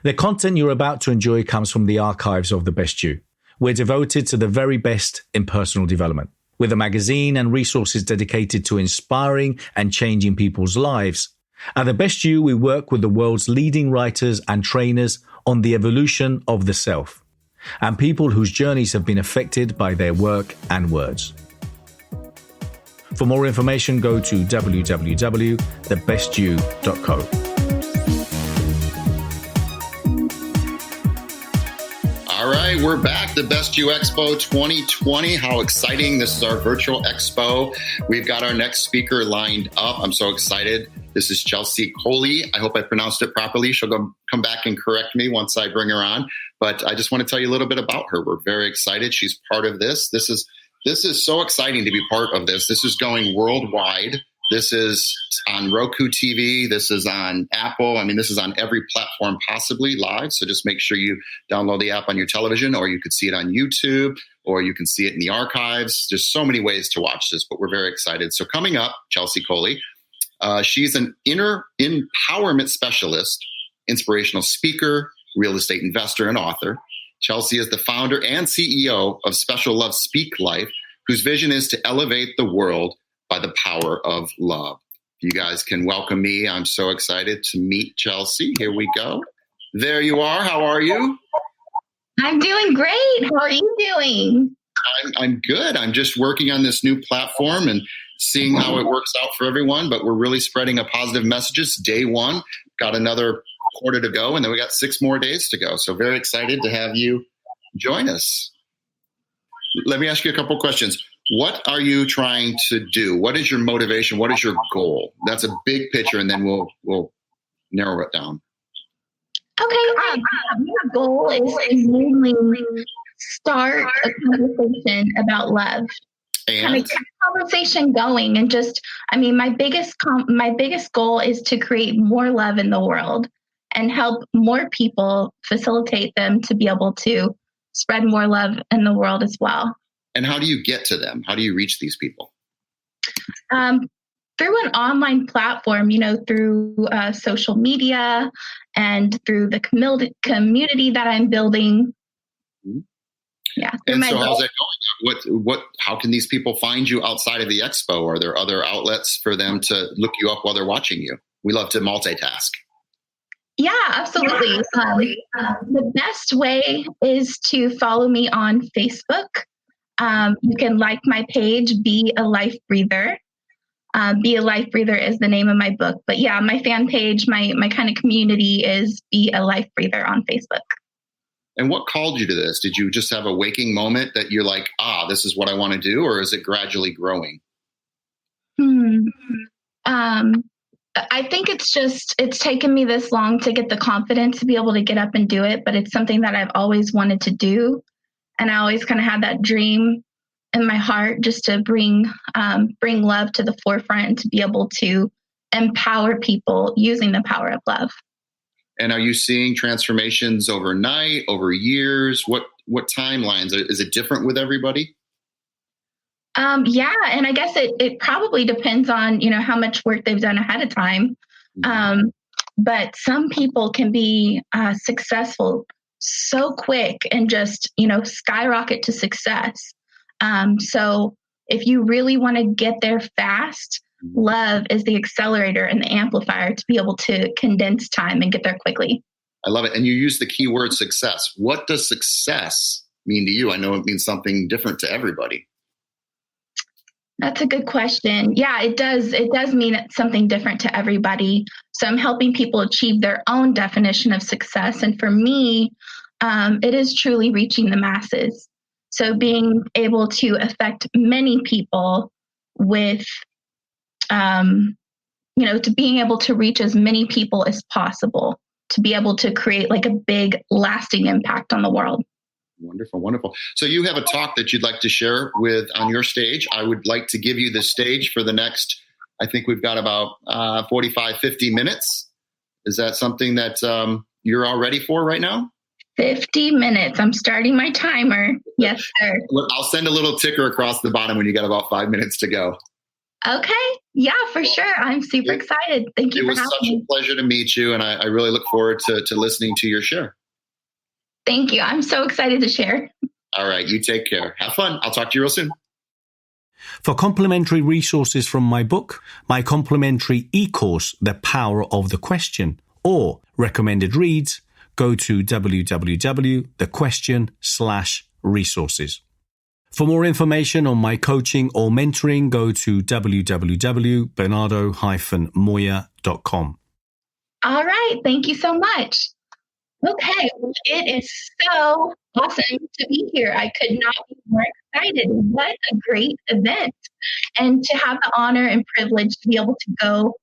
The content you're about to enjoy comes from the archives of The Best You. We're devoted to the very best in personal development. With a magazine and resources dedicated to inspiring and changing people's lives, at The Best You, we work with the world's leading writers and trainers on the evolution of the self, and people whose journeys have been affected by their work and words. For more information, go to www.thebestyou.co. All right, we're back. The Best You EXPO 2020. How exciting. This is our virtual expo. We've got our next speaker lined up. I'm so excited. This is Collie. I hope I pronounced it properly. She'll come back and correct me once I bring her on. But I just want to tell you a little bit about her. We're very excited. She's part of this. This is so exciting to be part of this. This is going worldwide. This is on Roku TV. This is on Apple. I mean, this is on every platform possibly live. So just make sure you download the app on your television, or you could see it on YouTube, or you can see it in the archives. There's so many ways to watch this, but we're very excited. So coming up, Collie. She's an inner empowerment specialist, inspirational speaker, real estate investor, and author. Chelsea is the founder and CEO of Special Love Speak Life, whose vision is to elevate the world by the power of love. You guys can welcome me. I'm so excited to meet Chelsea. Here we go. There you are. How are you? I'm doing great. How are you doing? I'm good. I'm just working on this new platform and seeing how it works out for everyone, but we're really spreading a positive messages. Day one, got another quarter to go, and then we got 6 more days to go. So very excited to have you join us. Let me ask you a couple questions. What are you trying to do? What is your motivation? What is your goal? That's a big picture, and then we'll narrow it down. Okay. My goal is to mainly start a conversation about love. And kind of get a conversation going, and my biggest goal is to create more love in the world and help more people, facilitate them to be able to spread more love in the world as well. And how do you get to them? How do you reach these people? Through an online platform, through social media and through the community that I'm building. Mm-hmm. Yeah. And so how's that going? How can these people find you outside of the expo? Are there other outlets for them to look you up while they're watching you? We love to multitask. Yeah, absolutely. The best way is to follow me on Facebook. You can like my page, Be a Life Breather. Be a Life Breather is the name of my book. But yeah, my fan page, my kind of community is Be a Life Breather on Facebook. And what called you to this? Did you just have a waking moment that you're like, this is what I want to do? Or is it gradually growing? I think it's taken me this long to get the confidence to be able to get up and do it, but it's something that I've always wanted to do. And I always kind of had that dream in my heart just to bring love to the forefront and to be able to empower people using the power of love. And are you seeing transformations overnight, over years? What timelines? Is it different with everybody? Yeah. And I guess it probably depends on, how much work they've done ahead of time. Mm-hmm. But some people can be successful so quick and just, skyrocket to success. So if you really want to get there fast, love is the accelerator and the amplifier to be able to condense time and get there quickly. I love it. And you use the key word success. What does success mean to you? I know it means something different to everybody. That's a good question. Yeah, it does. It does mean something different to everybody. So I'm helping people achieve their own definition of success. And for me, it is truly reaching the masses. So being able to affect many people with, to being able to reach as many people as possible, to be able to create like a big lasting impact on the world. Wonderful, wonderful. So you have a talk that you'd like to share on your stage. I would like to give you the stage for the next, I think we've got about 45, 50 minutes. Is that something that you're all ready for right now? 50 minutes. I'm starting my timer. Yes, sir. I'll send a little ticker across the bottom when you got about 5 minutes to go. Okay. Yeah, for sure. I'm super excited. Thank you It for was having such me. a pleasure to meet you, and I really look forward to listening to your share. Thank you. I'm so excited to share. All right, you take care. Have fun. I'll talk to you real soon. For complimentary resources from my book, my complimentary e-course, The Power of the Question, or recommended reads, go to www.thequestion.com/resources. For more information on my coaching or mentoring, go to www.bernardo-moya.com. All right. Thank you so much. Okay. It is so awesome to be here. I could not be more excited. What a great event. And to have the honor and privilege to be able to go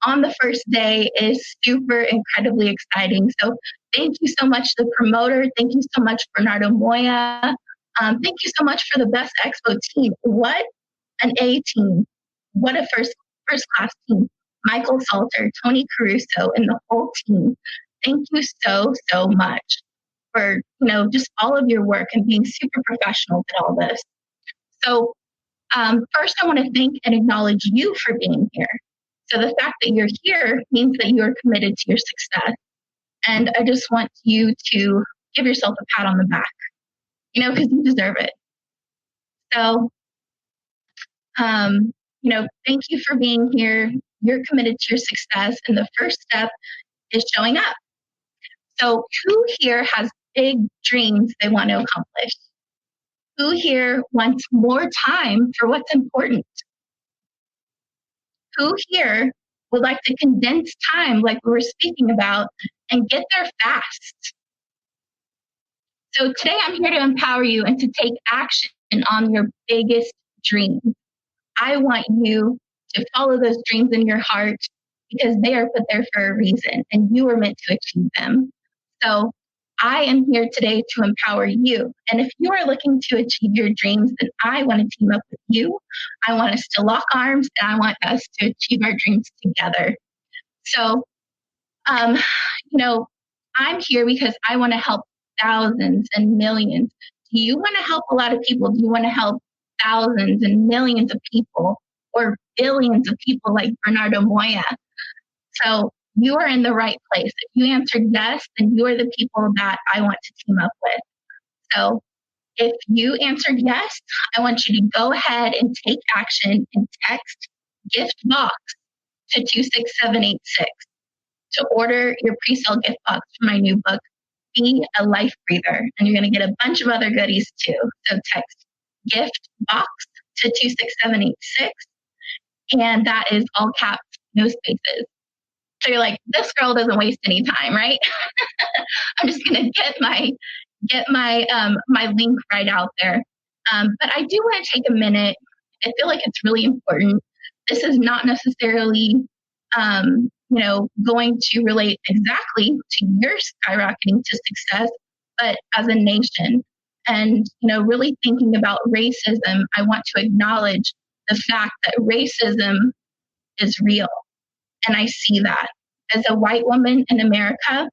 on the first day is super incredibly exciting. So thank you so much to the promoter. Thank you so much, Bernardo Moya. Thank you so much for the Best Expo team. What an A team. What a first class team. Michael Salter, Tony Caruso, and the whole team. Thank you so, so much for, just all of your work and being super professional at all this. So first, I want to thank and acknowledge you for being here. So the fact that you're here means that you are committed to your success. And I just want you to give yourself a pat on the back, because you deserve it. So, thank you for being here. You're committed to your success. And the first step is showing up. So who here has big dreams they want to accomplish? Who here wants more time for what's important? Who here would like to condense time like we were speaking about and get there fast? So today I'm here to empower you and to take action on your biggest dreams. I want you to follow those dreams in your heart because they are put there for a reason and you are meant to achieve them. So I am here today to empower you. And if you are looking to achieve your dreams, then I want to team up with you. I want us to lock arms and I want us to achieve our dreams together. So, I'm here because I want to help thousands and millions. Do you want to help a lot of people? Do you want to help thousands and millions of people or billions of people like Bernardo Moya? So you are in the right place. If you answered yes, then you are the people that I want to team up with. So if you answered yes, I want you to go ahead and take action and text gift box to 26786 to order your pre-sale gift box for my new book, Be a Life Breather. And you're going to get a bunch of other goodies too. So text gift box to 26786. And that is all caps, no spaces. So you're like, this girl doesn't waste any time, right? I'm just going to get my link right out there. But I do want to take a minute. I feel like it's really important. This is not necessarily, going to relate exactly to your skyrocketing to success, but as a nation. And, really thinking about racism, I want to acknowledge the fact that racism is real. And I see that. As a white woman in America,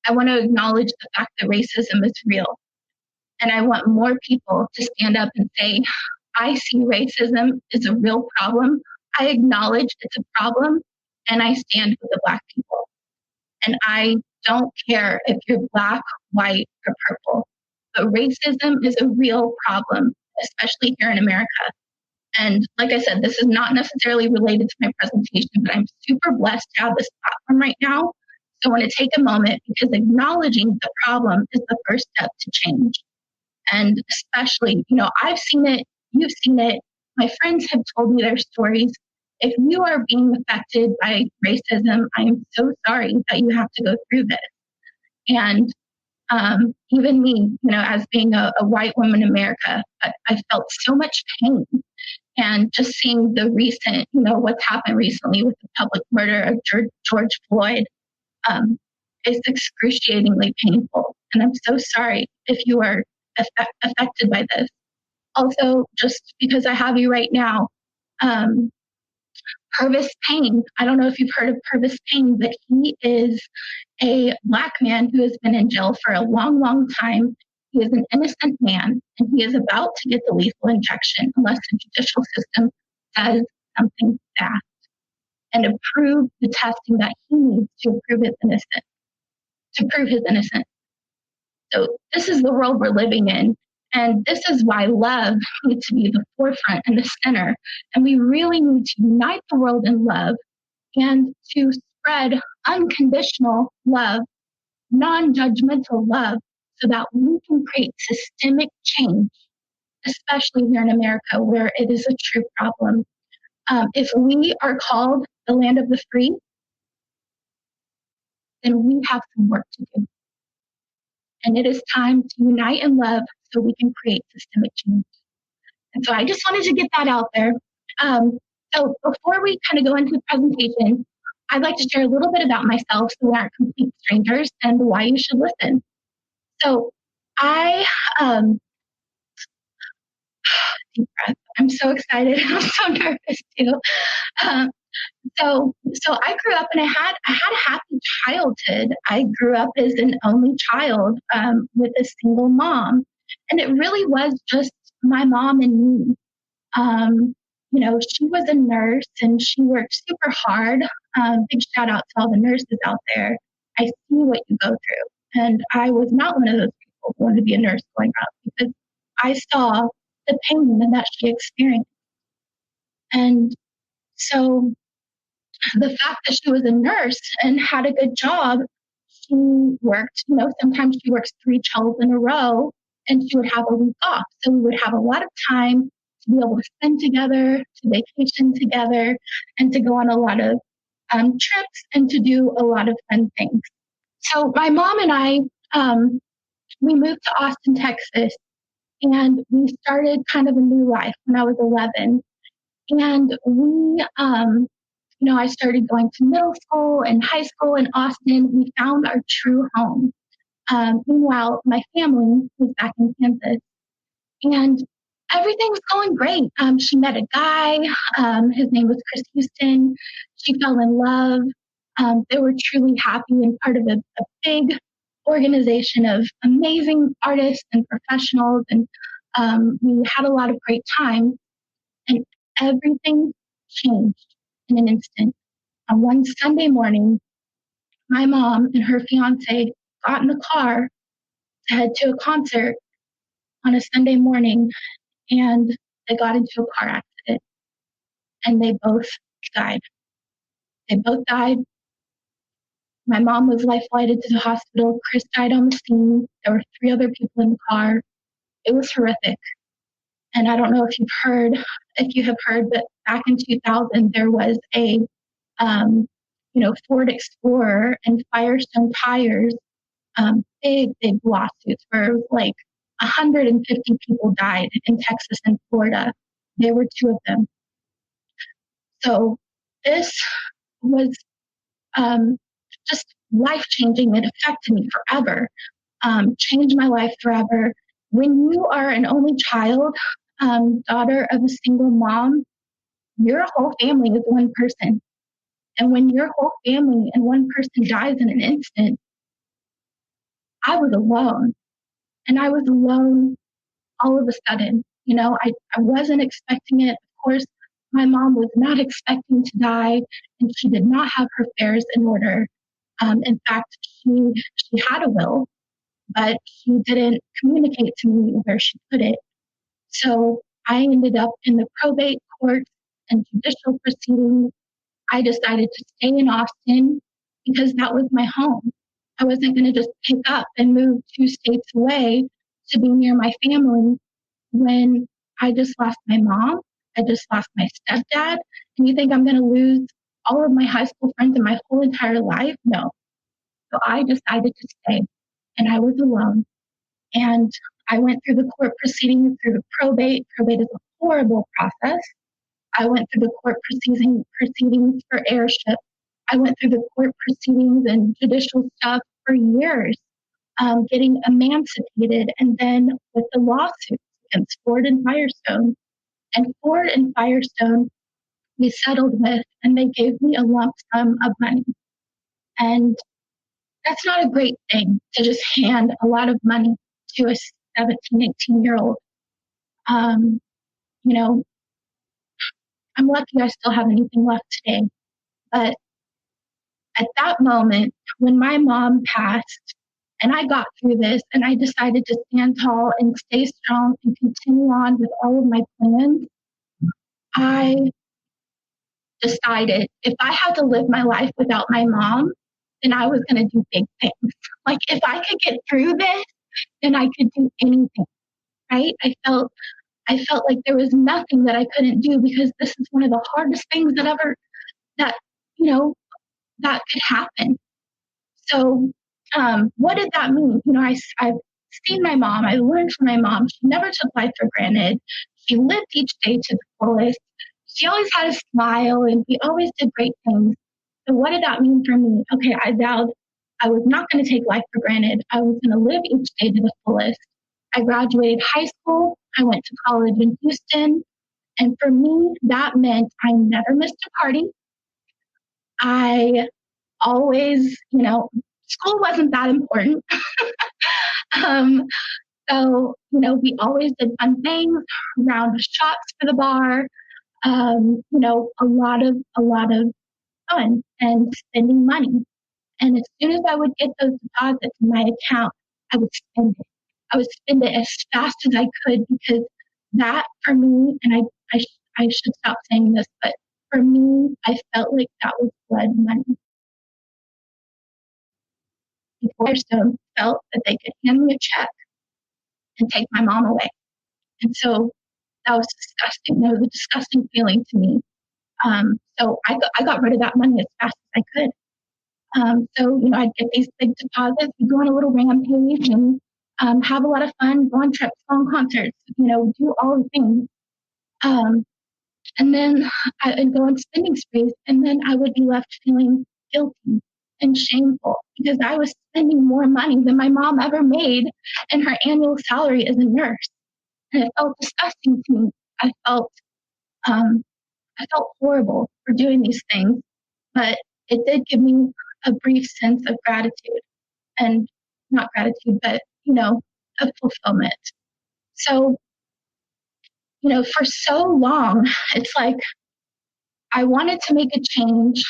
I want to acknowledge the fact that racism is real. And I want more people to stand up and say, I see racism is a real problem. I acknowledge it's a problem, and I stand with the Black people. And I don't care if you're Black, white, or purple, but racism is a real problem, especially here in America. And like I said, this is not necessarily related to my presentation, but I'm super blessed to have this platform right now. So I want to take a moment because acknowledging the problem is the first step to change. And especially, I've seen it, you've seen it. My friends have told me their stories. If you are being affected by racism, I am so sorry that you have to go through this. And even me, as being a white woman in America, I felt so much pain. And just seeing the recent, what's happened recently with the public murder of George Floyd is excruciatingly painful. And I'm so sorry if you are affected by this. Also, just because I have you right now, Purvis Payne. I don't know if you've heard of Purvis Payne, but he is a Black man who has been in jail for a long, long time. He is an innocent man, and he is about to get the lethal injection unless the judicial system does something fast and approve the testing that he needs to prove his innocence. So this is the world we're living in. And this is why love needs to be the forefront and the center. And we really need to unite the world in love and to spread unconditional love, non-judgmental love, so that we can create systemic change, especially here in America, where it is a true problem. If we are called the land of the free, then we have some work to do. And it is time to unite in love so we can create systemic change. And so I just wanted to get that out there. So before we kind of go into the presentation, I'd like to share a little bit about myself so we aren't complete strangers and why you should listen. So deep breath. I'm so excited. I'm so nervous too. So I grew up and I had a happy childhood. I grew up as an only child with a single mom, and it really was just my mom and me. She was a nurse and she worked super hard. Big shout out to all the nurses out there. I see what you go through, and I was not one of those people who wanted to be a nurse growing up because I saw the pain that she experienced, and so the fact that she was a nurse and had a good job, she worked, sometimes she works 3 12 in a row and she would have a week off. So we would have a lot of time to be able to spend together, to vacation together, and to go on a lot of trips and to do a lot of fun things. So my mom and I, we moved to Austin, Texas, and we started kind of a new life when I was 11. And we, I started going to middle school and high school in Austin. We found our true home. Meanwhile, my family was back in Kansas, and everything was going great. She met a guy. His name was Chris Houston. She fell in love. They were truly happy and part of a big organization of amazing artists and professionals. And we had a lot of great time. And everything changed in an instant. On one Sunday morning, my mom and her fiance got in the car to head to a concert on a Sunday morning, and they got into a car accident, and they both died. They both died. My mom was life flighted to the hospital. Chris died on the scene. There were 3 other people in the car. It was horrific. And I don't know if you have heard, but back in 2000, there was a Ford Explorer and Firestone tires, big lawsuits where like 150 people died in Texas and Florida. There were 2 of them. So this was just life-changing. It affected me forever, changed my life forever. When you are an only child, daughter of a single mom, your whole family is one person. And when your whole family and one person dies in an instant, I was alone. And I was alone all of a sudden. I wasn't expecting it. Of course, my mom was not expecting to die, and she did not have her affairs in order. In fact, she had a will, but she didn't communicate to me where she put it. So I ended up in the probate court and judicial proceedings. I decided to stay in Austin because that was my home. I wasn't going to just pick up and move 2 states away to be near my family when I just lost my mom. I just lost my stepdad. And you think I'm going to lose all of my high school friends and my whole entire life? No. So I decided to stay, and I was alone. And I went through the court proceedings, through the probate. Probate is a horrible process. I went through the court proceedings for heirship. I went through the court proceedings and judicial stuff for years, getting emancipated, and then with the lawsuits against Ford and Firestone. And Ford and Firestone, we settled with, and they gave me a lump sum of money. And that's not a great thing to just hand a lot of money to a 17, 18-year-old. I'm lucky I still have anything left today. But at that moment, when my mom passed and I got through this and I decided to stand tall and stay strong and continue on with all of my plans, I decided if I had to live my life without my mom, then I was going to do big things. Like if I could get through this, then I could do anything, right? I felt like there was nothing that I couldn't do because this is one of the hardest things that, you know, that could happen. So, what did that mean? I've seen my mom. I learned from my mom. She never took life for granted. She lived each day to the fullest. She always had a smile, and we always did great things. So, what did that mean for me? Okay, I vowed I was not going to take life for granted. I was going to live each day to the fullest. I graduated high school. I went to college in Houston. And for me, that meant I never missed a party. I always, school wasn't that important. um, we always did fun things, round of shots for the bar, a lot of fun and spending money. And as soon as I would get those deposits in my account, I would spend it. I would spend it as fast as I could because that for me, and I should stop saying this, but for me, I felt like that was blood money. Firestone felt that they could hand me a check and take my mom away. And so that was disgusting. That was a disgusting feeling to me. So I got rid of that money as fast as I could. I'd get these big deposits, we'd go on a little rampage and have a lot of fun, go on trips, go on concerts, do all the things. And then I'd go on spending sprees, and then I would be left feeling guilty and shameful because I was spending more money than my mom ever made in her annual salary as a nurse. And it felt disgusting to me. I felt horrible for doing these things, but it did give me a brief sense of gratitude and not gratitude, but, of fulfillment. So, for so long, it's like I wanted to make a change.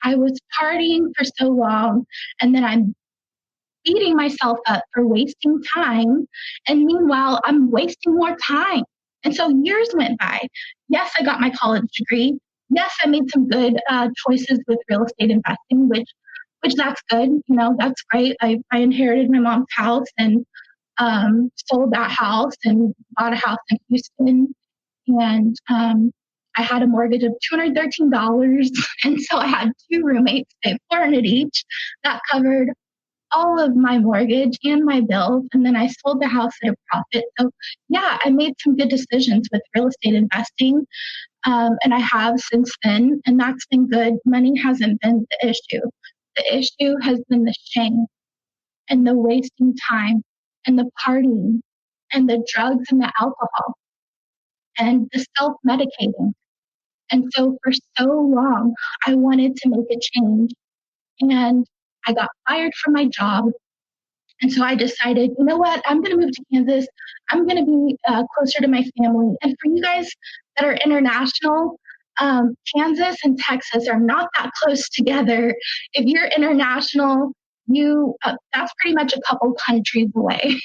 I was partying for so long, and then I'm beating myself up for wasting time. And meanwhile, I'm wasting more time. And so years went by. Yes, I got my college degree. Yes, I made some good choices with real estate investing, which that's good. That's great. I inherited my mom's house and sold that house and bought a house in Houston. And I had a mortgage of $213. And so I had two roommates, pay $400 each. That covered all of my mortgage and my bills. And then I sold the house at a profit. So yeah, I made some good decisions with real estate investing. And I have since then, and that's been good. Money hasn't been the issue. The issue has been the shame and the wasting time and the partying and the drugs and the alcohol and the self-medicating. And so for so long, I wanted to make a change. And I got fired from my job. And so I decided, you know what? I'm going to move to Kansas. I'm going to be closer to my family. And for you guys that are international, Kansas and Texas are not that close together. If you're international, that's pretty much a couple countries away,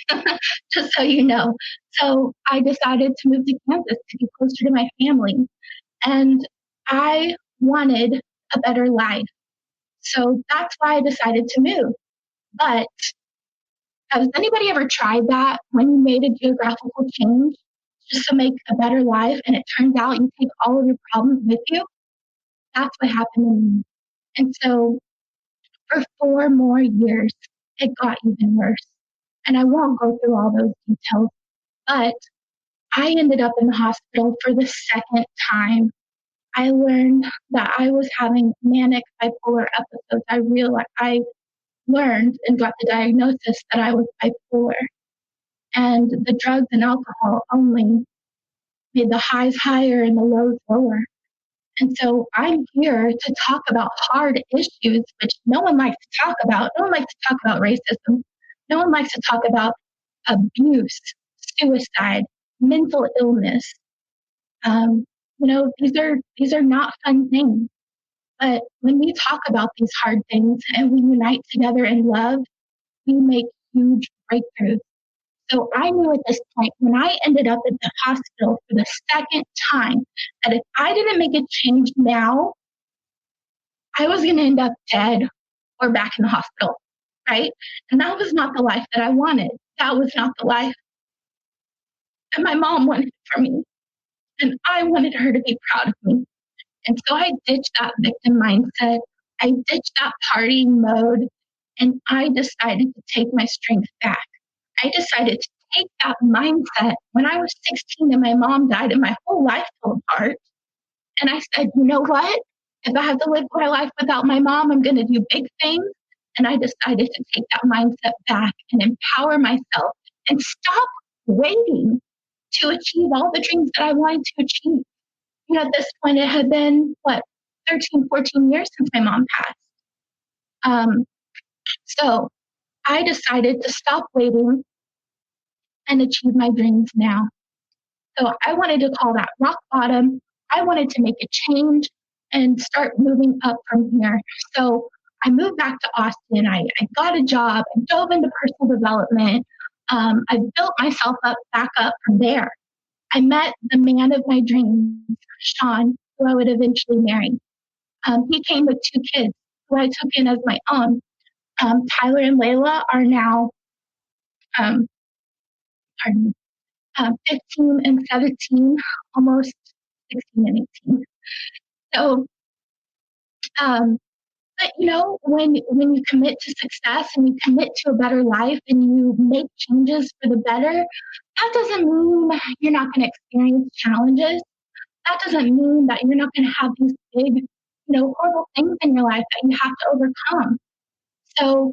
just so you know. So I decided to move to Kansas to be closer to my family. And I wanted a better life. So that's why I decided to move. But has anybody ever tried that when you made a geographical change just to make a better life and it turns out you take all of your problems with you? That's what happened to me. And so for 4 more years, it got even worse. And I won't go through all those details, but I ended up in the hospital for the second time. I learned that I was having manic bipolar episodes. I learned and got the diagnosis that I was bipolar. And the drugs and alcohol only made the highs higher and the lows lower. And so I'm here to talk about hard issues, which no one likes to talk about. No one likes to talk about racism. No one likes to talk about abuse, suicide, mental illness. these are not fun things. But when we talk about these hard things and we unite together in love, we make huge breakthroughs. So I knew at this point, when I ended up at the hospital for the second time, that if I didn't make a change now, I was going to end up dead or back in the hospital, right? And that was not the life that I wanted. That was not the life that my mom wanted for me. And I wanted her to be proud of me. And so I ditched that victim mindset. I ditched that partying mode. And I decided to take my strength back. I decided to take that mindset when I was 16 and my mom died and my whole life fell apart. And I said, you know what? If I have to live my life without my mom, I'm going to do big things. And I decided to take that mindset back and empower myself and stop waiting to achieve all the dreams that I wanted to achieve. At this point, it had been, 13, 14 years since my mom passed. So I decided to stop waiting and achieve my dreams now. So I wanted to call that rock bottom. I wanted to make a change and start moving up from here. So I moved back to Austin. I got a job. I dove into personal development. I built myself back up from there. I met the man of my dreams, Sean, who I would eventually marry. He came with 2 kids who I took in as my own. Tyler and Layla are now, 15 and 17, almost 16 and 18. So, but when you commit to success and you commit to a better life and you make changes for the better, that doesn't mean you're not going to experience challenges. That doesn't mean that you're not going to have these big, horrible things in your life that you have to overcome. So,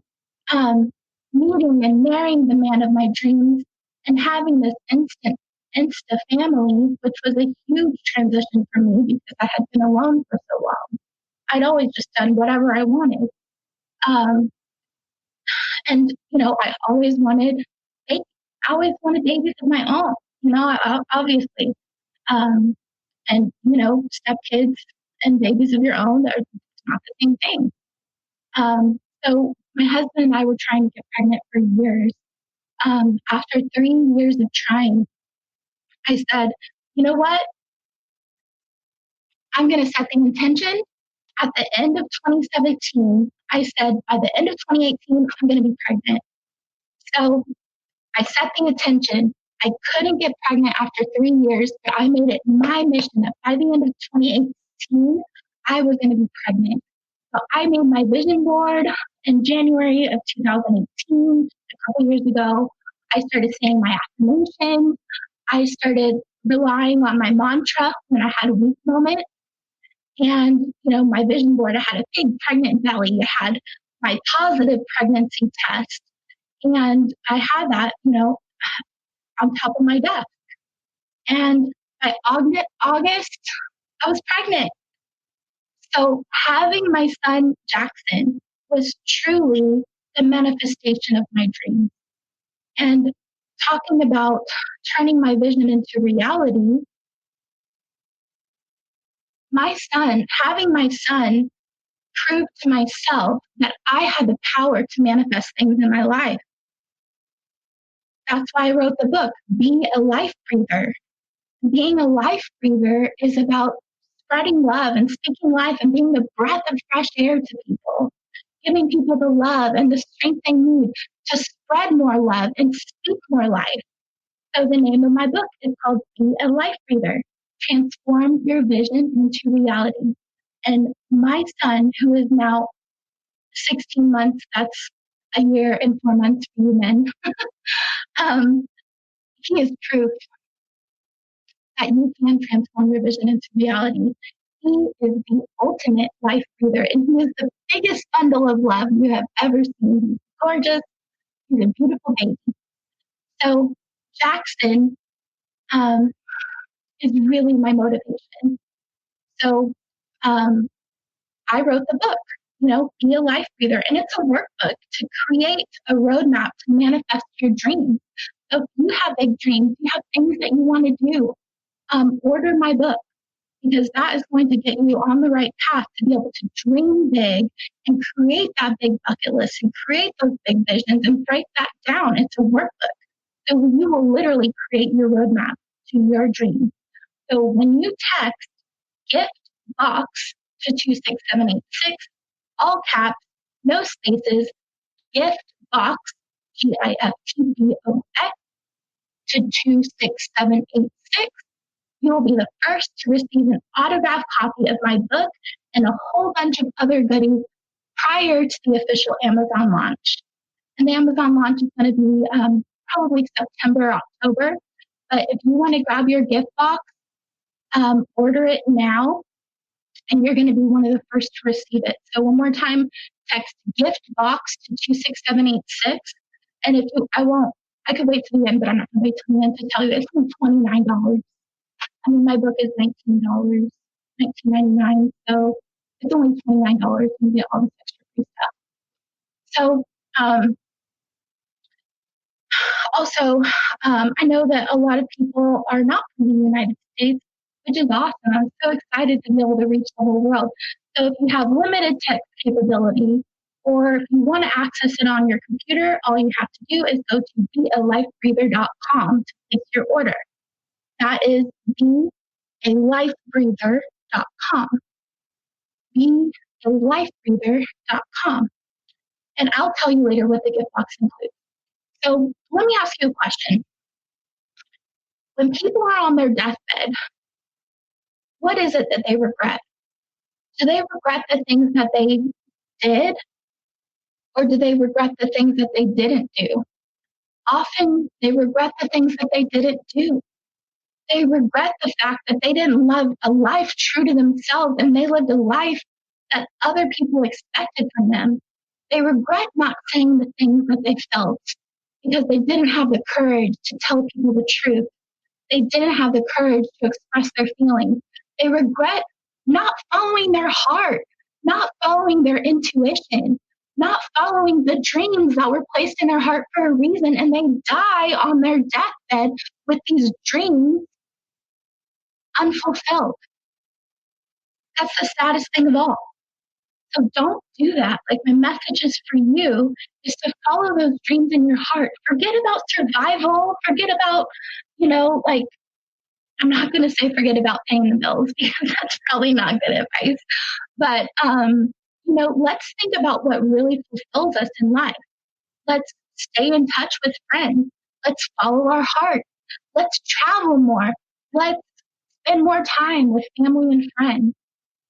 meeting and marrying the man of my dreams and having this Insta family, which was a huge transition for me because I had been alone for so long. I'd always just done whatever I wanted. And, I always wanted babies of my own, obviously. And, stepkids and babies of your own, they're not the same thing. So my husband and I were trying to get pregnant for years. After 3 years of trying, I said, you know what? I'm going to set the intention. At the end of 2017, I said, by the end of 2018, I'm going to be pregnant. So I set the intention. I couldn't get pregnant after 3 years, but I made it my mission that by the end of 2018, I was going to be pregnant. So I made my vision board in January of 2018, a couple years ago. I started saying my affirmations. I started relying on my mantra when I had a weak moment. And, my vision board, I had a big pregnant belly. I had my positive pregnancy test. And I had that, on top of my desk. And by August, I was pregnant. So having my son, Jackson, was truly the manifestation of my dreams. And talking about turning my vision into reality, having my son proved to myself that I had the power to manifest things in my life. That's why I wrote the book, Be a Life Breather. Being a life breather is about spreading love and speaking life and being the breath of fresh air to people, giving people the love and the strength they need to spread more love and speak more life. So the name of my book is called Be a Life Breather, Transform Your Vision into Reality. And my son, who is now 16 months, that's a year and 4 months for you men, he is proof that you can transform your vision into reality. He is the ultimate life breather, and he is the biggest bundle of love you have ever seen. He's gorgeous. He's a beautiful baby. So Jackson is really my motivation. So I wrote the book, Be a Life Breather, and it's a workbook to create a roadmap to manifest your dreams. So if you have big dreams, you have things that you want to do, order my book. because that is going to get you on the right path to be able to dream big and create that big bucket list and create those big visions and break that down into workbook. So you will literally create your roadmap to your dream. So when you text gift box to 26786, all caps, no spaces, gift box, GIFTBOX, to 26786, you will be the first to receive an autographed copy of my book and a whole bunch of other goodies prior to the official Amazon launch. And the Amazon launch is going to be probably September, October. But if you want to grab your gift box, order it now, and you're going to be one of the first to receive it. So one more time, text gift box to 26786. And if you, I could wait till the end, but I'm not going to wait till the end to tell you it's only $29. I mean, my book is $19, $19.99. So it's only $29 and you get all this extra free stuff. So, also, I know that a lot of people are not from the United States, which is awesome. I'm so excited to be able to reach the whole world. So if you have limited text capability, or if you want to access it on your computer, all you have to do is go to bealifebreather.com to place your order. That is bealifebreather.com. Bealifebreather.com. And I'll tell you later what the gift box includes. So let me ask you a question. When people are on their deathbed, what is it that they regret? Do they regret the things that they did? Or do they regret the things that they didn't do? Often they regret the things that they didn't do. They regret the fact that they didn't live a life true to themselves and they lived a life that other people expected from them. They regret not saying the things that they felt because they didn't have the courage to tell people the truth. They didn't have the courage to express their feelings. They regret not following their heart, not following their intuition, not following the dreams that were placed in their heart for a reason, and they die on their deathbed with these dreams unfulfilled. That's the saddest thing of all. So don't do that. Like, my message is for you is to follow those dreams in your heart. Forget about survival. Forget about, like, I'm not going to say forget about paying the bills because that's probably not good advice. But, let's think about what really fulfills us in life. Let's stay in touch with friends. Let's follow our heart. Let's travel more. Let's spend more time with family and friends.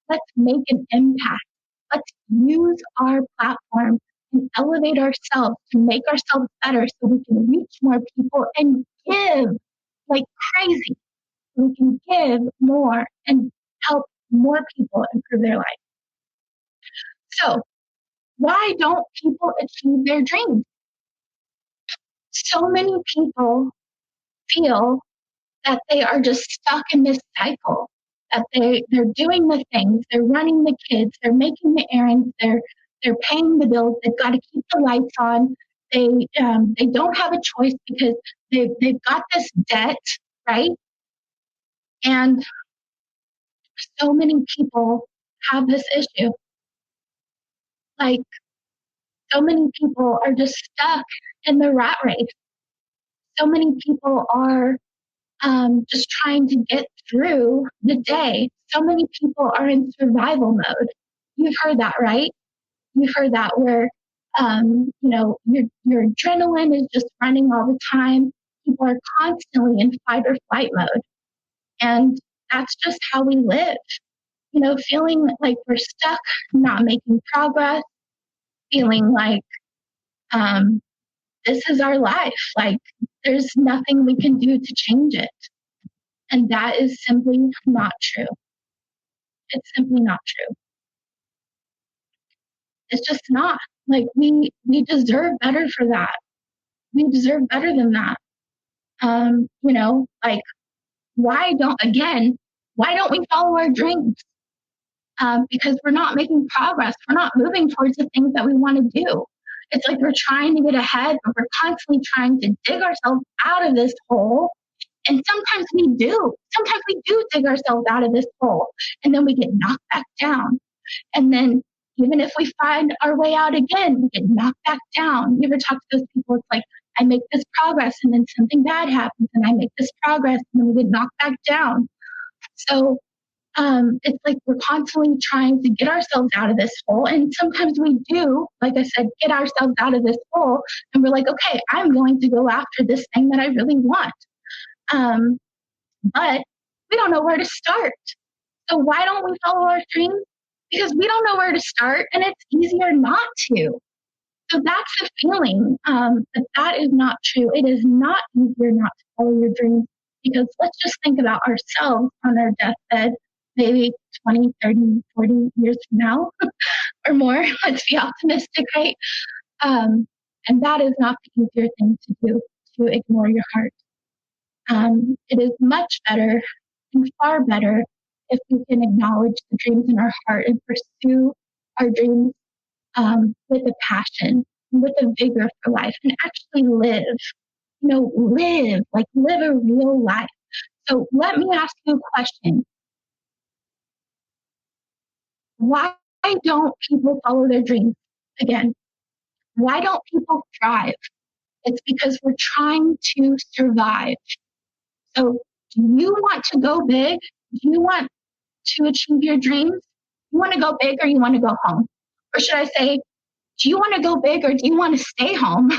Let's make an impact. Let's use our platform and elevate ourselves to make ourselves better so we can reach more people and give like crazy. We can give more and help more people improve their life. So, why don't people achieve their dreams? So many people feel that they are just stuck in this cycle, that they're doing the things, they're running the kids, they're making the errands, they're paying the bills, they've got to keep the lights on, they don't have a choice because they've got this debt, right? And so many people have this issue. Like, so many people are just stuck in the rat race. So many people are just trying to get through the day. So many people are in survival mode. You've heard that, right? You've heard that where, your adrenaline is just running all the time. People are constantly in fight or flight mode. And that's just how we live. Feeling like we're stuck, not making progress, feeling like this is our life. Like, there's nothing we can do to change it. And that is simply not true. It's simply not true. It's just not. Like, we deserve better for that. We deserve better than that. Why don't we follow our dreams? Because we're not making progress. We're not moving towards the things that we want to do. It's like we're trying to get ahead, but we're constantly trying to dig ourselves out of this hole And sometimes we do. Sometimes we do dig ourselves out of this hole, and then we get knocked back down. And then even if we find our way out again, we get knocked back down. You ever talk to those people? It's like, I make this progress and then something bad happens, and I make this progress and then we get knocked back down. So it's like we're constantly trying to get ourselves out of this hole. And sometimes we do, like I said, get ourselves out of this hole. And we're like, okay, I'm going to go after this thing that I really want. But we don't know where to start. So why don't we follow our dreams? Because we don't know where to start, and it's easier not to. So that's the feeling, but that is not true. It is not easier not to follow your dreams, because let's just think about ourselves on our deathbed, maybe 20, 30, 40 years from now or more. Let's be optimistic, right? And that is not the easier thing to do, to ignore your heart. It is much better and far better if we can acknowledge the dreams in our heart and pursue our dreams with a passion, with a vigor for life, and actually live, live a real life. So let me ask you a question. Why don't people follow their dreams? Again, why don't people thrive? It's because we're trying to survive. So do you want to go big? Do you want to achieve your dreams? You want to go big or you want to go home? Or should I say, do you want to go big or do you want to stay home?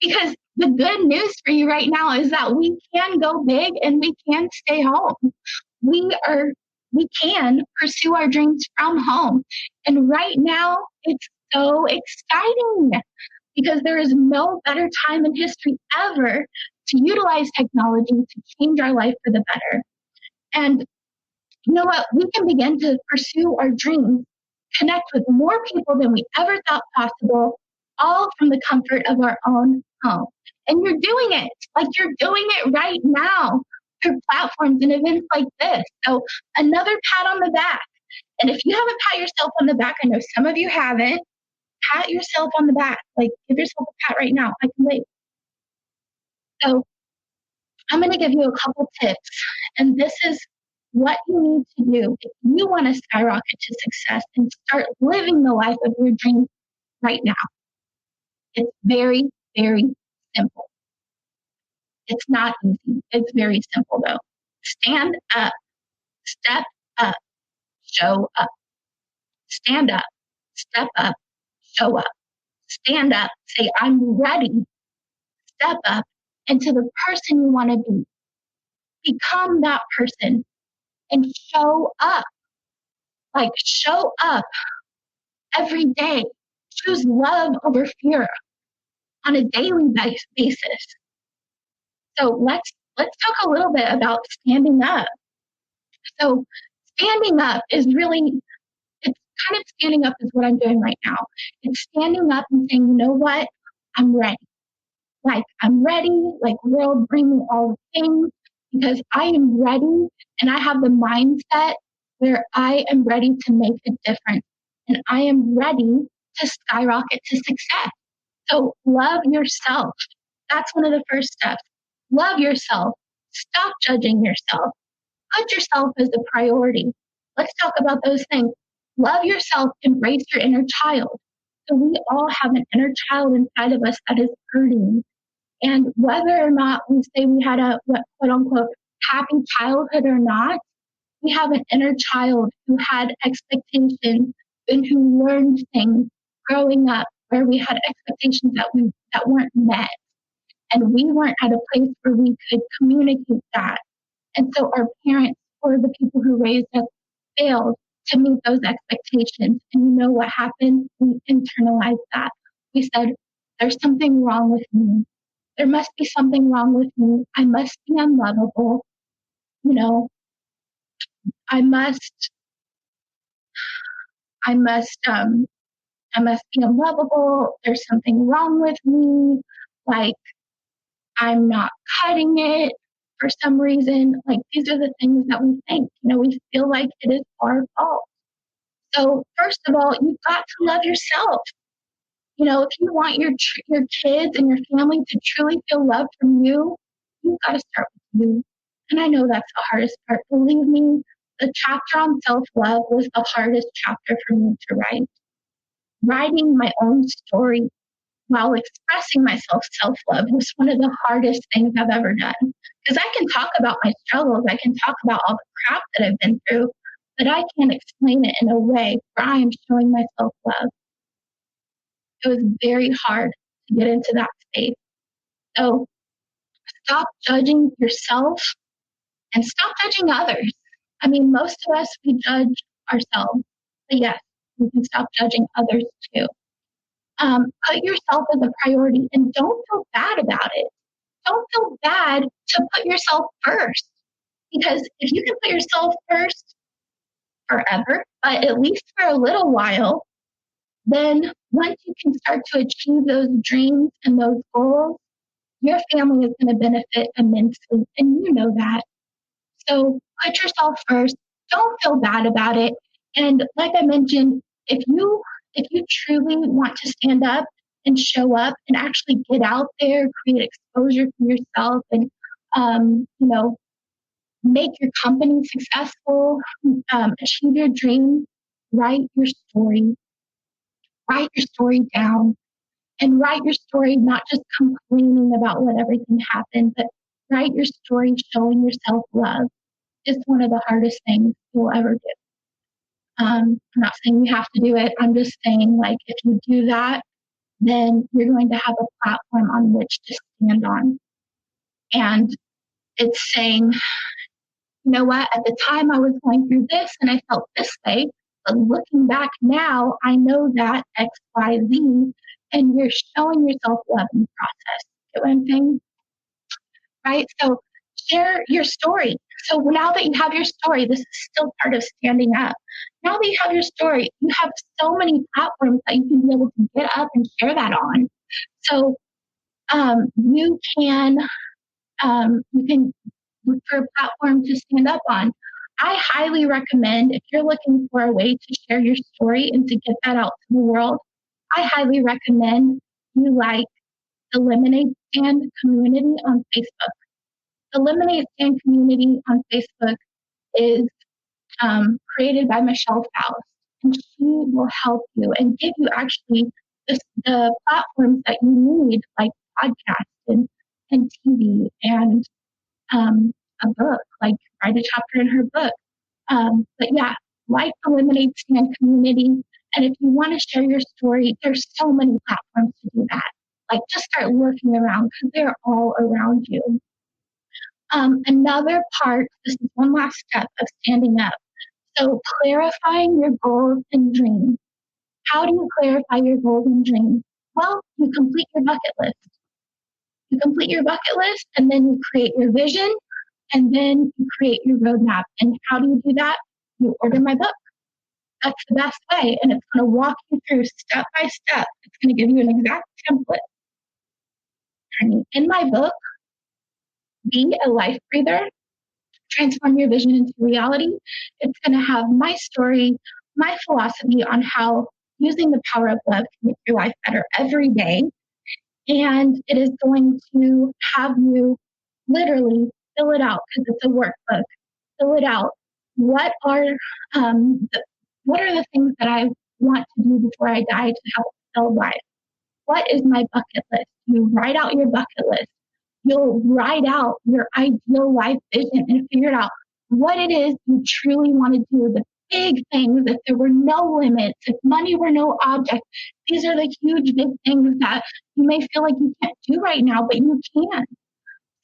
Because the good news for you right now is that we can go big and we can stay home. We can pursue our dreams from home. And right now, it's so exciting because there is no better time in history ever to utilize technology to change our life for the better. And you know what? We can begin to pursue our dreams, connect with more people than we ever thought possible, all from the comfort of our own home. And you're doing it. Like you're doing it right now through platforms and events like this. So another pat on the back. And if you haven't pat yourself on the back, I know some of you haven't, pat yourself on the back. Like give yourself a pat right now. I can wait. So I'm going to give you a couple tips. And this is what you need to do if you want to skyrocket to success and start living the life of your dreams right now. It's very, very simple. It's not easy. It's very simple though. Stand up, step up, show up. Stand up, step up, show up. Stand up, say, I'm ready. Step up into the person you want to be. Become that person and show up. Like show up every day. Choose love over fear on a daily basis. So let's talk a little bit about standing up. So standing up is really, it's kind of standing up is what I'm doing right now. It's standing up and saying, you know what? I'm ready. Like I'm ready, like world, bring me all the things because I am ready and I have the mindset where I am ready to make a difference and I am ready to skyrocket to success. So love yourself. That's one of the first steps. Love yourself. Stop judging yourself. Put yourself as a priority. Let's talk about those things. Love yourself. Embrace your inner child. So we all have an inner child inside of us that is hurting. And whether or not we say we had a quote unquote happy childhood or not, we have an inner child who had expectations and who learned things growing up where we had expectations that weren't met. And we weren't at a place where we could communicate that. And so our parents or the people who raised us failed to meet those expectations. And you know what happened? We internalized that. We said, there's something wrong with me. There must be something wrong with me. I must be unlovable. You know, I must be unlovable. There's something wrong with me. Like, I'm not cutting it for some reason. Like, these are the things that we think. You know, we feel like it is our fault. So, first of all, you've got to love yourself. You know, if you want your kids and your family to truly feel love from you, you've got to start with you. And I know that's the hardest part. Believe me, the chapter on self-love was the hardest chapter for me to write. Writing my own story while expressing myself self-love was one of the hardest things I've ever done. Because I can talk about my struggles, I can talk about all the crap that I've been through, but I can't explain it in a way where I am showing my self-love. It was very hard to get into that state. So stop judging yourself and stop judging others. I mean, most of us, we judge ourselves, but yes, we can stop judging others too. Put yourself as a priority and don't feel bad about it. Don't feel bad to put yourself first, because if you can put yourself first forever, but at least for a little while, then once you can start to achieve those dreams and those goals, your family is going to benefit immensely, and you know that. So put yourself first. Don't feel bad about it. And like I mentioned, if you truly want to stand up and show up and actually get out there, create exposure for yourself, and make your company successful, achieve your dream, write your story. Write your story down, and write your story not just complaining about what everything happened, but write your story showing yourself love. It's one of the hardest things you'll ever do. I'm not saying you have to do it. I'm just saying, like, if you do that, then you're going to have a platform on which to stand on. And it's saying, you know what, at the time I was going through this and I felt this way, but looking back now, I know that X, Y, Z, and you're showing yourself love in the process. Get what I'm saying? Right? So share your story. So now that you have your story, this is still part of standing up. Now that you have your story, you have so many platforms that you can be able to get up and share that on. So you can look for a platform to stand up on. I highly recommend, if you're looking for a way to share your story and to get that out to the world, I highly recommend you like the Lemonade Stand community on Facebook. The Lemonade Stand community on Facebook is created by Michelle Faust, and she will help you and give you actually the platforms that you need, like podcasts and TV and a book, like write a chapter in her book. But yeah, like the Lemonade Stand community. And if you want to share your story, there's so many platforms to do that. Like, just start looking around because they're all around you. Another part, this is one last step of standing up. So clarifying your goals and dreams. How do you clarify your goals and dreams? Well, you complete your bucket list. You complete your bucket list, and then you create your vision, and then you create your roadmap. And how do you do that? You order my book. That's the best way. And it's going to walk you through step by step. It's going to give you an exact template. In my book, Be a Life Breather, Transform Your Vision into Reality, it's going to have my story, my philosophy on how using the power of love can make your life better every day. And it is going to have you literally fill it out, because it's a workbook. Fill it out. What are the things that I want to do before I die to have a fulfilled life? What is my bucket list? You write out your bucket list. You'll write out your ideal life vision and figure out what it is you truly want to do, the big things, if there were no limits, if money were no object. These are the huge, big things that you may feel like you can't do right now, but you can.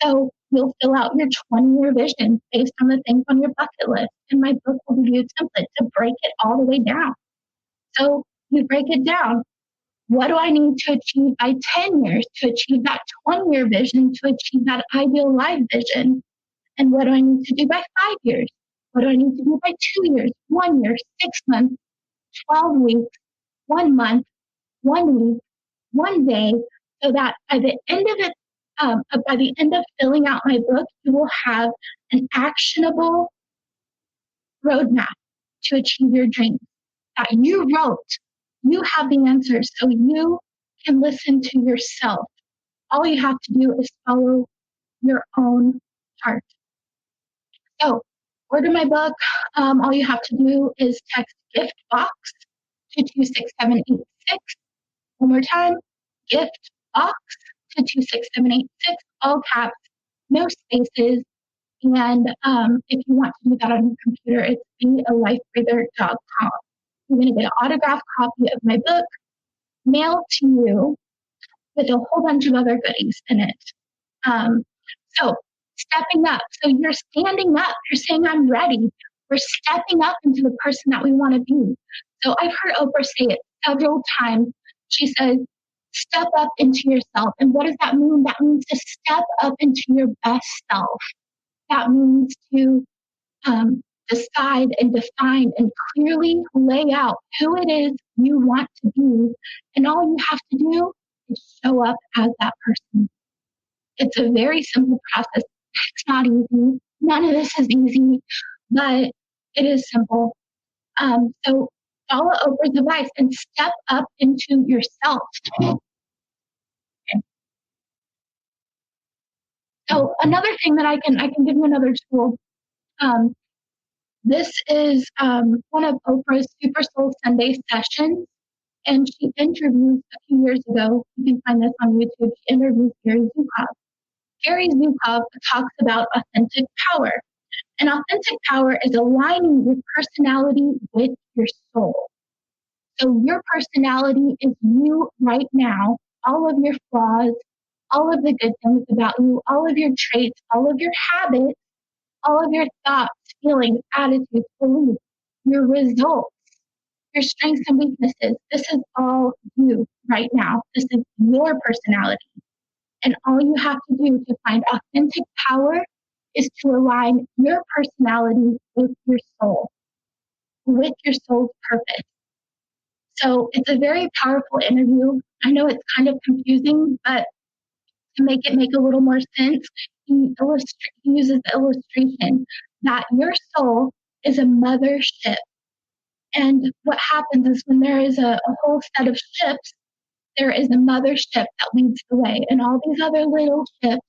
So you'll fill out your 20-year vision based on the things on your bucket list. And my book will give you a template to break it all the way down. So you break it down. What do I need to achieve by 10 years to achieve that 20-year vision, to achieve that ideal life vision? And what do I need to do by 5 years? What do I need to do by 2 years, 1 year, 6 months, 12 weeks, 1 month, 1 week, 1 day, so that by the end of it, by the end of filling out my book, you will have an actionable roadmap to achieve your dreams that you wrote. You have the answers, so you can listen to yourself. All you have to do is follow your own chart. So order my book. All you have to do is text gift box to 26786. One more time, gift box to 26786, all caps, no spaces. And if you want to do that on your computer, it's bealifebreather.com. You're going to get an autographed copy of my book mailed to you with a whole bunch of other goodies in it. So stepping up. So you're standing up. You're saying, I'm ready. We're stepping up into the person that we want to be. So I've heard Oprah say it several times. She says, step up into yourself. And what does that mean? That means to step up into your best self. That means to decide and define and clearly lay out who it is you want to be. And all you have to do is show up as that person. It's a very simple process. It's not easy. None of this is easy, but it is simple. So follow Oprah's advice and step up into yourself. Okay. So another thing that I can give you another tool. This is one of Oprah's Super Soul Sunday sessions, and she interviews a few years ago. You can find this on YouTube. She interviews Gary Zukov. Gary Zukov talks about authentic power. And authentic power is aligning your personality with your soul. So your personality is you right now, all of your flaws, all of the good things about you, all of your traits, all of your habits, all of your thoughts, feelings, attitudes, beliefs, your results, your strengths and weaknesses. This is all you right now. This is your personality. And all you have to do to find authentic power is to align your personality with your soul, with your soul's purpose. So it's a very powerful interview. I know it's kind of confusing, but to make it make a little more sense, he uses the illustration that your soul is a mothership. And what happens is when there is a whole set of ships, there is a mothership that leads the way, and all these other little ships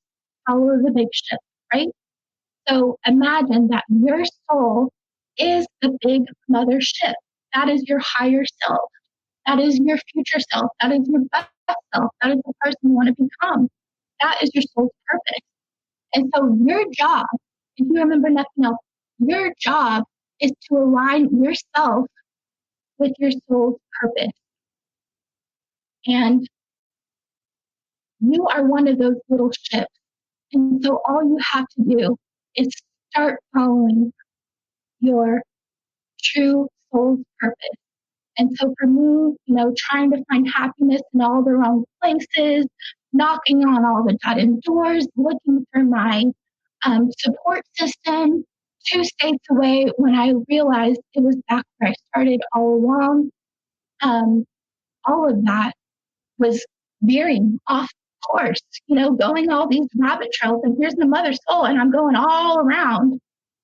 follow the big ship, right? So imagine that your soul is the big mothership. That is your higher self. That is your future self. That is your best self. That is the person you want to become. That is your soul's purpose. And so your job, if you remember nothing else, your job is to align yourself with your soul's purpose. And you are one of those little ships. And so all you have to do is start following your true soul's purpose. And so for me, trying to find happiness in all the wrong places, knocking on all the dead doors, looking for my support system 2 states away when I realized it was back where I started all along. All of that was veering off course, going all these rabbit trails, and here's the mother soul, and I'm going all around.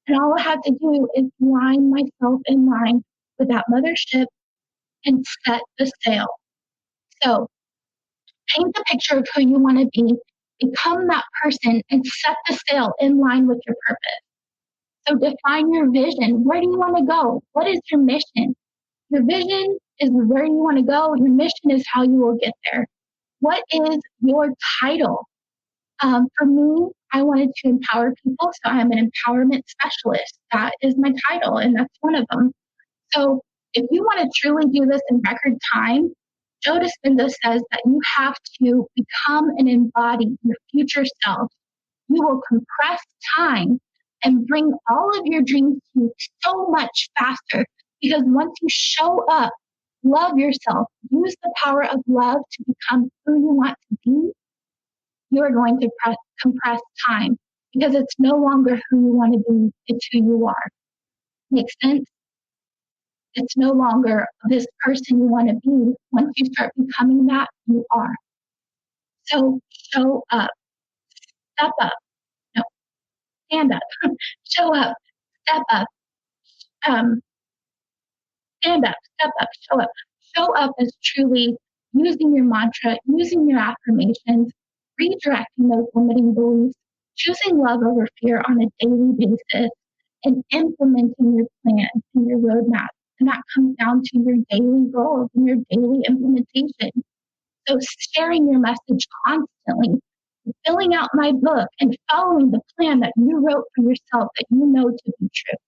And all I had to do is line myself in line with that mothership and set the sail. So paint the picture of who you want to be, become that person, and set the sail in line with your purpose. So define your vision. Where do you want to go? What is your mission? Your vision is where you want to go. Your mission is how you will get there. What is your title? For me, I wanted to empower people, so I'm an empowerment specialist. That is my title, and that's one of them. So if you want to truly do this in record time, Joe Dispenza says that you have to become and embody your future self. You will compress time and bring all of your dreams to you so much faster, because once you show up, love yourself, use the power of love to become who you want to be, you are going to compress time, because it's no longer who you want to be, it's who you are. Makes sense? It's no longer this person you want to be. Once you start becoming that, you are. So show up, step up, no, stand up, show up, step up, stand up, step up, show up. Show up as truly using your mantra, using your affirmations, redirecting those limiting beliefs, choosing love over fear on a daily basis, and implementing your plan and your roadmap. And that comes down to your daily goals and your daily implementation. So sharing your message constantly, filling out my book, and following the plan that you wrote for yourself that you know to be true.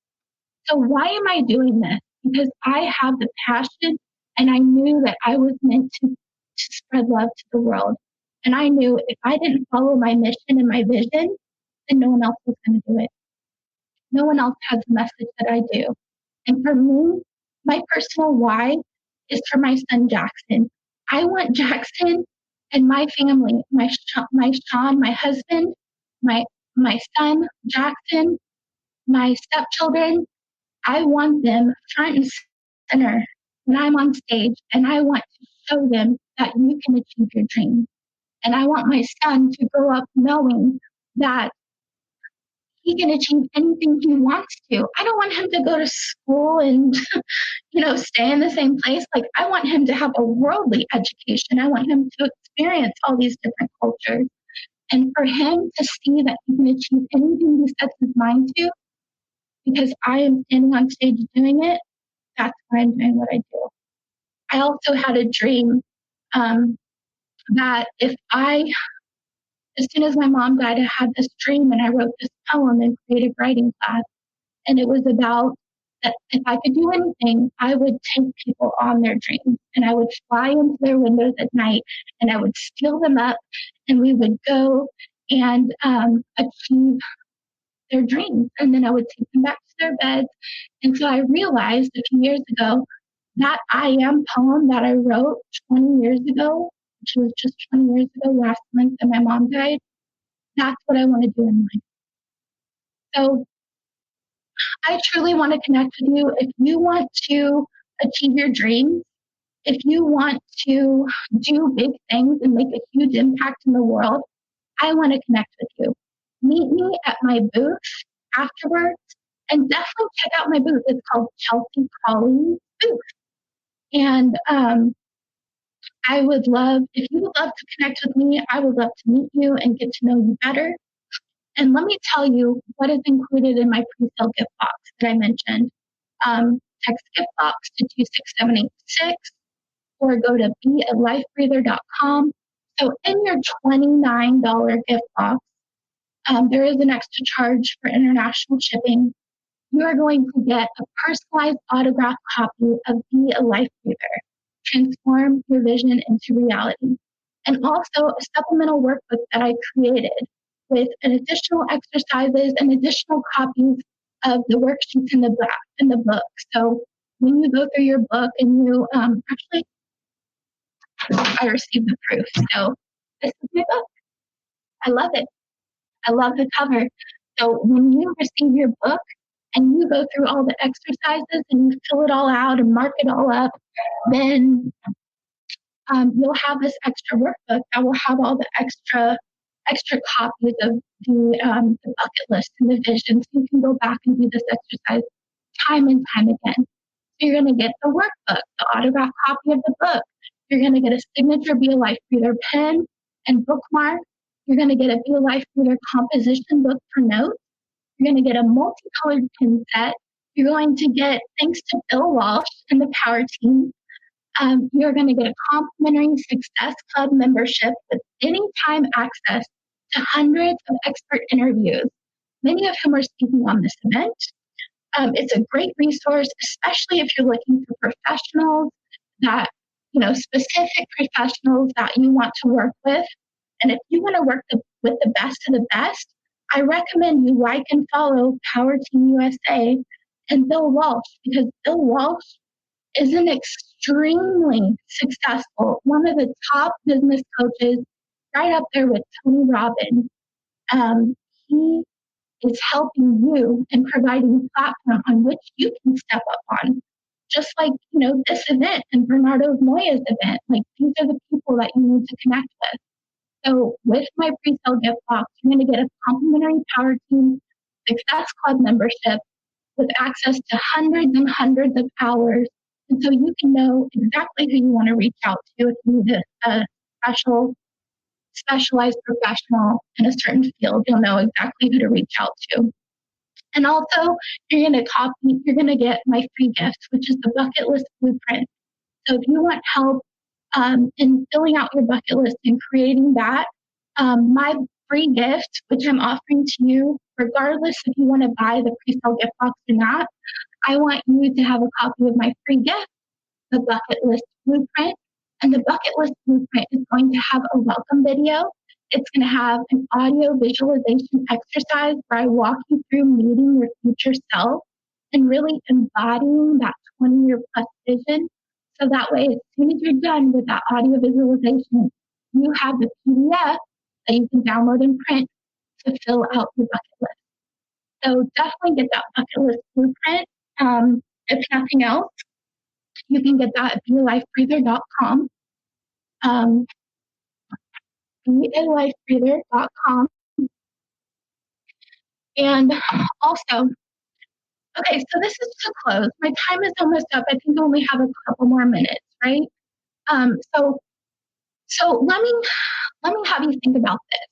So why am I doing this? Because I have the passion, and I knew that I was meant to spread love to the world. And I knew if I didn't follow my mission and my vision, then no one else was going to do it. No one else has the message that I do. And for me, my personal why is for my son, Jackson. I want Jackson and my family, my Sean, my husband, my son, Jackson, my stepchildren. I want them front and center when I'm on stage, and I want to show them that you can achieve your dreams. And I want my son to grow up knowing that he can achieve anything he wants to. I don't want him to go to school and, stay in the same place. Like, I want him to have a worldly education. I want him to experience all these different cultures. And for him to see that he can achieve anything he sets his mind to, because I am standing on stage doing it, that's why I'm doing what I do. I also had a dream that as soon as my mom died, I had this dream, and I wrote this poem in creative writing class. And it was about that if I could do anything, I would take people on their dreams, and I would fly into their windows at night, and I would steal them up, and we would go and achieve their dreams. And then I would take them back to their beds. And so I realized a few years ago that I Am poem that I wrote 20 years ago, which was just 20 years ago last month that my mom died, that's what I want to do in life. So I truly want to connect with you. If you want to achieve your dreams, if you want to do big things and make a huge impact in the world, I want to connect with you. Meet me at my booth afterwards, and definitely check out my booth. It's called Chelsea Collie's booth. And I would love, if you would love to connect with me, I would love to meet you and get to know you better. And let me tell you what is included in my pre-sale gift box that I mentioned. Text gift box to 26786 or go to bealifebreather.com. So in your $29 gift box, there is an extra charge for international shipping. You are going to get a personalized autographed copy of Be a Life Breather, Transform Your Vision into Reality, and also a supplemental workbook that I created with additional exercises and additional copies of the worksheets in the book. So when you go through your book and you actually, I received the proof. So this is my book. I love it. I love the cover. So when you receive your book and you go through all the exercises and you fill it all out and mark it all up, then you'll have this extra workbook that will have all the extra copies of the bucket list and the vision, so you can go back and do this exercise time and time again. So you're going to get the workbook, the autographed copy of the book. You're going to get a signature Be a Life Breather pen and bookmark. You're going to get a Be a Life Breather composition book for notes. You're going to get a multicolored pin set. You're going to get, thanks to Bill Walsh and the Power Team, you're going to get a complimentary Success Club membership with anytime access to hundreds of expert interviews, many of whom are speaking on this event. It's a great resource, especially if you're looking for professionals that, specific professionals that you want to work with. And if you want to work with the best of the best, I recommend you like and follow Power Team USA and Bill Walsh, because Bill Walsh is an extremely successful, one of the top business coaches, right up there with Tony Robbins. He is helping you and providing a platform on which you can step up on. Just like, this event and Bernardo Moya's event, like these are the people that you need to connect with. So with my pre-sale gift box, you're going to get a complimentary Power Team Success Club membership with access to hundreds and hundreds of hours. And so you can know exactly who you want to reach out to if you need a special specialized professional in a certain field, you'll know exactly who to reach out to. And also, you're going to get my free gift, which is the bucket list blueprint. So if you want help in filling out your bucket list and creating that, my free gift, which I'm offering to you, regardless if you want to buy the pre-sale gift box or not, I want you to have a copy of my free gift, the bucket list blueprint. And the bucket list blueprint is going to have a welcome video. It's going to have an audio visualization exercise where I walk you through meeting your future self and really embodying that 20-year plus vision. So that way, as soon as you're done with that audio visualization, you have the PDF that you can download and print to fill out your bucket list. So definitely get that bucket list blueprint. If nothing else, you can get that at bealifebreather.com. bealifebreather.com. And also, okay, so this is to close. My time is almost up. I think I only have a couple more minutes, right? So let me have you think about this.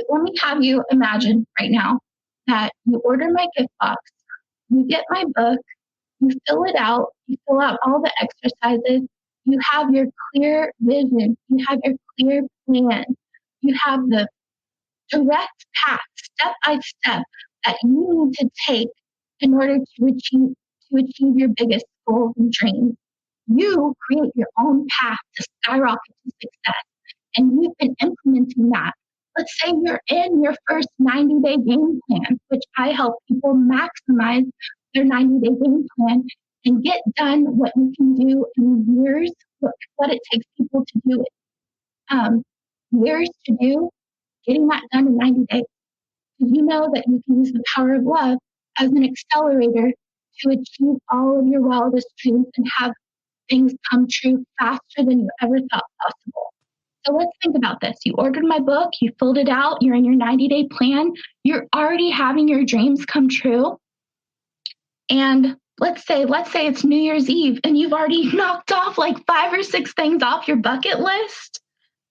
Let me have you imagine right now that you order my gift box, you get my book, you fill it out, you fill out all the exercises, you have your clear vision, you have your clear plan, you have the direct path, step by step, that you need to take in order to achieve your biggest goals and dreams. You create your own path to skyrocket to success, and you've been implementing that. Let's say you're in your first 90-day game plan, which I help people maximize their 90-day game plan and get done what you can do in years, what it takes people to do it. Years to do, getting that done in 90 days. Because you know that you can use the power of love as an accelerator to achieve all of your wildest dreams and have things come true faster than you ever thought possible. So let's think about this. You ordered my book, you filled it out, you're in your 90-day plan, you're already having your dreams come true. And let's say it's New Year's Eve and you've already knocked off like 5 or 6 things off your bucket list.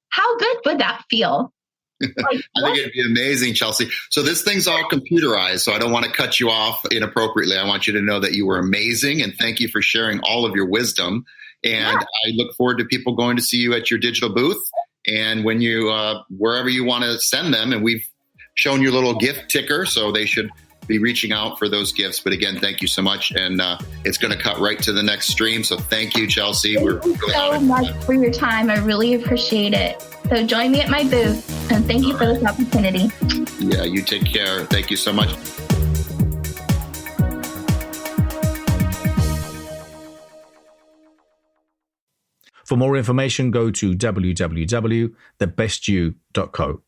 How good would that feel? I think it'd be amazing, Chelsea. So this thing's all computerized, so I don't want to cut you off inappropriately. I want you to know that you were amazing, and thank you for sharing all of your wisdom. And I look forward to people going to see you at your digital booth and when you, wherever you want to send them. And we've shown your little gift ticker, so they should be reaching out for those gifts. But again, thank you so much. And it's going to cut right to the next stream. So thank you, Chelsea. Thank you so much for your time. I really appreciate it. So join me at my booth, and thank you for this opportunity. Yeah, you take care. Thank you so much. For more information, go to www.thebestyou.co.